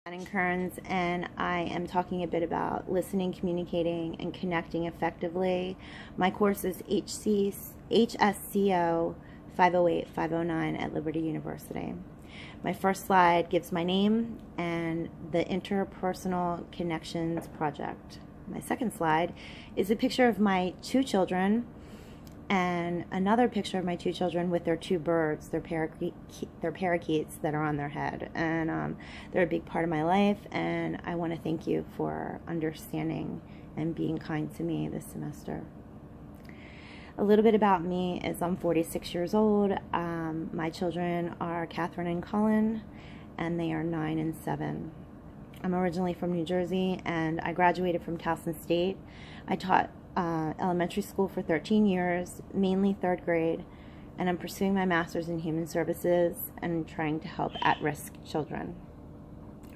Kearns, and I am talking a bit about listening, communicating, and connecting effectively. My course is HSCO 508-509 at Liberty University. My first slide gives my name and the Interpersonal Connections Project. My second slide is a picture of my two children and another picture of my two children with their two birds, their parakeets that are on their head. And they're a big part of my life, and I want to thank you for understanding and being kind to me this semester. A little bit about me is I'm 46 years old. My children are Catherine and Colin, and they are 9 and 7. I'm originally from New Jersey, and I graduated from Towson State. I taught elementary school for 13 years, mainly 3rd grade, and I'm pursuing my master's in human services and trying to help at-risk children.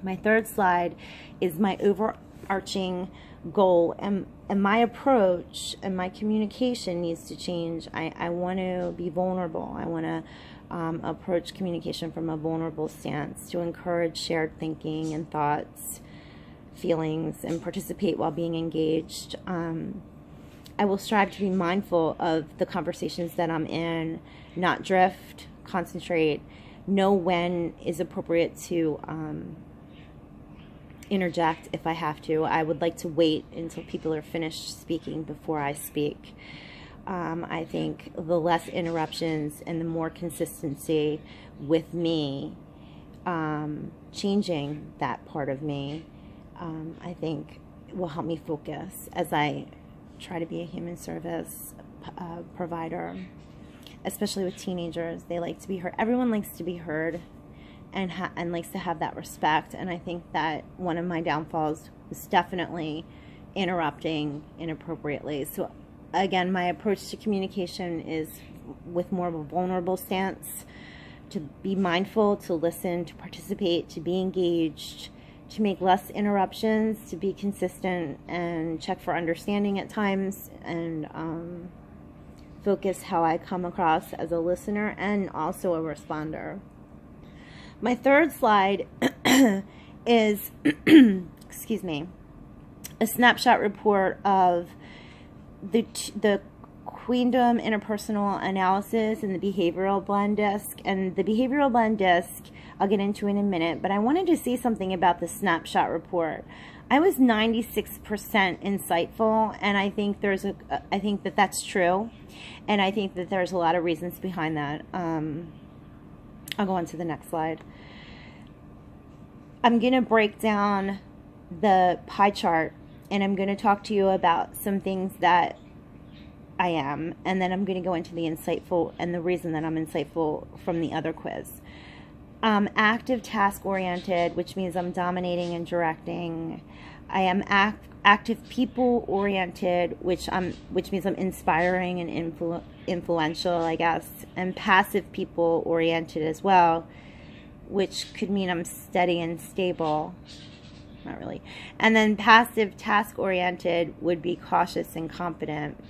My third slide is my overarching goal, and my approach and my communication needs to change. I want to be vulnerable. I want to approach communication from a vulnerable stance to encourage shared thinking and thoughts, feelings, and participate while being engaged. I will strive to be mindful of the conversations that I'm in, not drift, concentrate, know when is appropriate to interject if I have to. I would like to wait until people are finished speaking before I speak. I think the less interruptions and the more consistency with me, changing that part of me, I think will help me focus as I try to be a human service provider, especially with teenagers. They like to be heard. Everyone likes to be heard and likes to have that respect. And I think that one of my downfalls was definitely interrupting inappropriately. So again, my approach to communication is with more of a vulnerable stance, to be mindful, to listen, to participate, to be engaged, to make less interruptions, to be consistent and check for understanding at times, and focus how I come across as a listener and also a responder. My third slide is, excuse me, a snapshot report of the Queendom Interpersonal Analysis and the Behavioral Blend Disc. And the Behavioral Blend Disc I'll get into in a minute, but I wanted to say something about the snapshot report. I was 96% insightful, and I think I think that that's true, and I think that there's a lot of reasons behind that. I'll go on to the next slide. I'm going to break down the pie chart, and I'm going to talk to you about some things that I am, and then I'm going to go into the insightful and the reason that I'm insightful from the other quiz. Active task-oriented, which means I'm dominating and directing. I am active people-oriented, which means I'm inspiring and influential, I guess. And passive people-oriented as well, which could mean I'm steady and stable. Not really. And then passive task-oriented would be cautious and confident.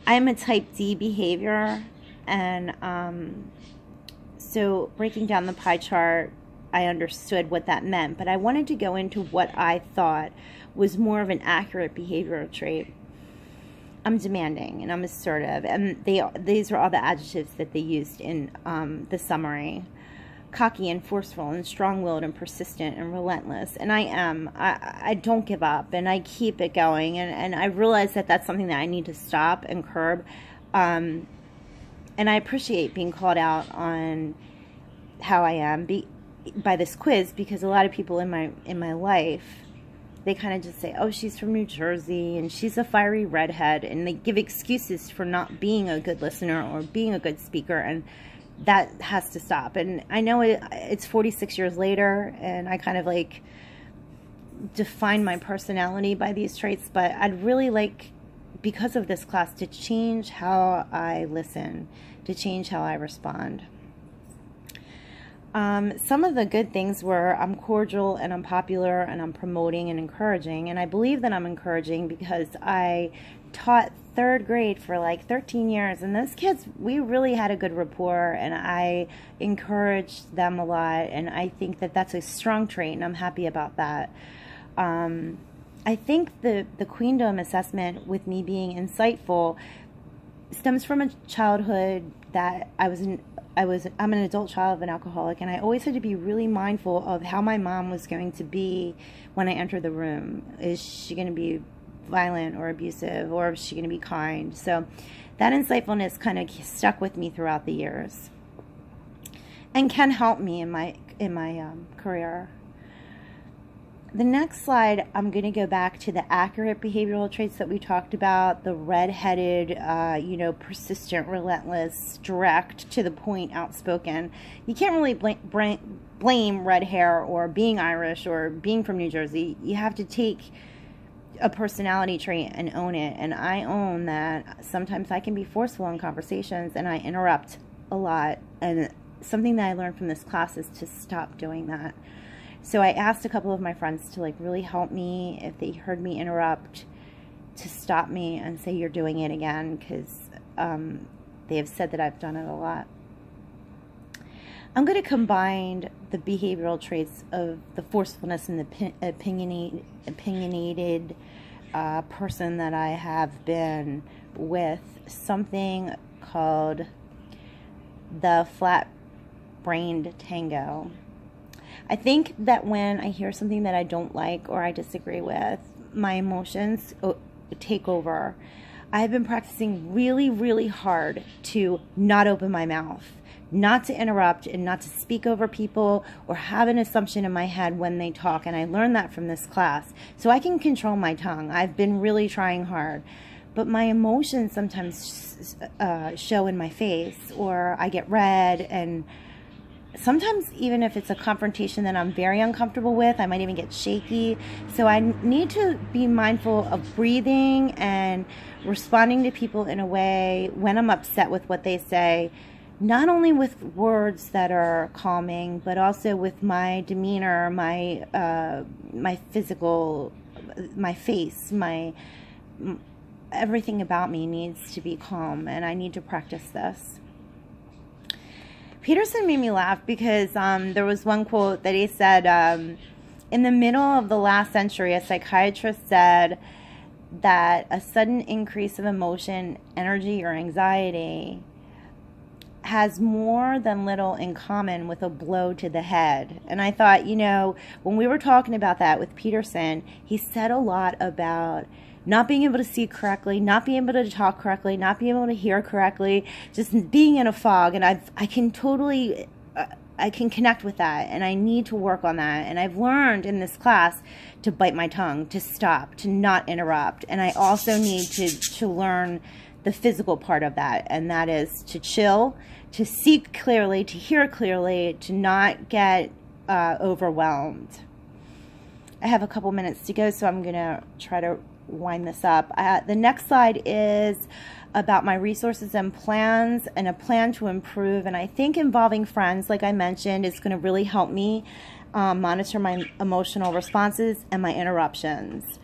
I am a type D behavior, and so breaking down the pie chart, I understood what that meant, but I wanted to go into what I thought was more of an accurate behavioral trait. I'm demanding and I'm assertive, and these are all the adjectives that they used in the summary. Cocky and forceful and strong-willed and persistent and relentless, and I am. I don't give up, and I keep it going, and I realize that that's something that I need to stop and curb. And I appreciate being called out on how I am by this quiz, because a lot of people in my life, they kind of just say, oh, she's from New Jersey and she's a fiery redhead, and they give excuses for not being a good listener or being a good speaker, and that has to stop. And I know it's 46 years later, and I kind of like define my personality by these traits, but I'd really like, because of this class, to change how I listen, to change how I respond. Some of the good things were I'm cordial and I'm popular and I'm promoting and encouraging, and I believe that I'm encouraging because I taught third grade for like 13 years, and those kids, we really had a good rapport, and I encouraged them a lot, and I think that that's a strong trait, and I'm happy about that. I think the Queendom assessment, with me being insightful, stems from a childhood that I'm an adult child of an alcoholic, and I always had to be really mindful of how my mom was going to be when I entered the room. Is she going to be violent or abusive, or is she going to be kind? So that insightfulness kind of stuck with me throughout the years and can help me in my career. The next slide, I'm going to go back to the accurate behavioral traits that we talked about, the red-headed, persistent, relentless, direct, to the point, outspoken. You can't really blame red hair or being Irish or being from New Jersey. You have to take a personality trait and own it, and I own that. Sometimes I can be forceful in conversations, and I interrupt a lot, and something that I learned from this class is to stop doing that. So I asked a couple of my friends to really help me if they heard me interrupt, to stop me and say, you're doing it again, because they have said that I've done it a lot. I'm going to combine the behavioral traits of the forcefulness and the opinionated person that I have been with something called the flat-brained tango. I think that when I hear something that I don't like or I disagree with, my emotions take over. I've been practicing really, really hard to not open my mouth, not to interrupt, and not to speak over people or have an assumption in my head when they talk. And I learned that from this class. So I can control my tongue. I've been really trying hard. But my emotions sometimes show in my face, or I get red, and sometimes even if it's a confrontation that I'm very uncomfortable with, I might even get shaky. So I need to be mindful of breathing and responding to people in a way when I'm upset with what they say, not only with words that are calming, but also with my demeanor, my physical, my face, everything about me needs to be calm, and I need to practice this. Peterson made me laugh because there was one quote that he said, in the middle of the last century, a psychiatrist said that a sudden increase of emotion, energy, or anxiety has more than little in common with a blow to the head. And I thought, when we were talking about that with Peterson, he said a lot about not being able to see correctly, not being able to talk correctly, not being able to hear correctly, just being in a fog. And I can connect with that, and I need to work on that. And I've learned in this class to bite my tongue, to stop, to not interrupt. And I also need to learn the physical part of that, and that is to chill, to see clearly, to hear clearly, to not get overwhelmed. I have a couple minutes to go, so I'm going to try to wind this up. The next slide is about my resources and plans, and a plan to improve. And I think involving friends, like I mentioned, is going to really help me monitor my emotional responses and my interruptions.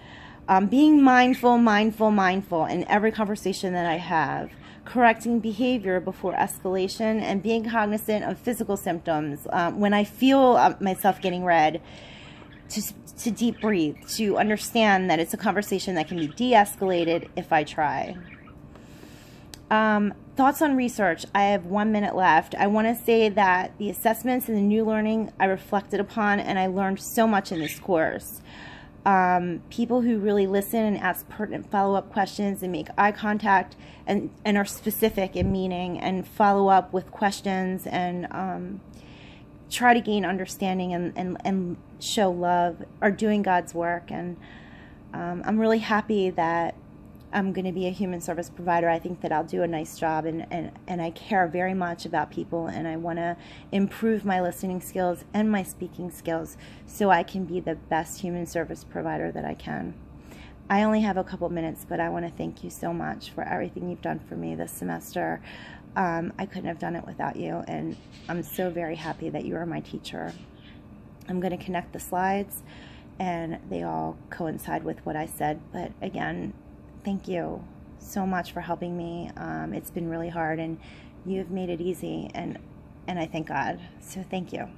Being mindful in every conversation that I have, correcting behavior before escalation, and being cognizant of physical symptoms. When I feel myself getting red, to deep breathe, to understand that it's a conversation that can be de-escalated if I try. Thoughts on research. I have 1 minute left. I want to say that the assessments and the new learning I reflected upon, and I learned so much in this course. People who really listen and ask pertinent follow-up questions and make eye contact and are specific in meaning, and follow up with questions, and try to gain understanding and show love, are doing God's work. And I'm really happy that I'm going to be a human service provider. I think that I'll do a nice job, and I care very much about people, and I want to improve my listening skills and my speaking skills so I can be the best human service provider that I can. I only have a couple minutes, but I want to thank you so much for everything you've done for me this semester. I couldn't have done it without you, and I'm so very happy that you are my teacher. I'm going to connect the slides, and they all coincide with what I said, but again, thank you. so much for helping me. It's been really hard, and you've made it easy, and I thank God. So thank you.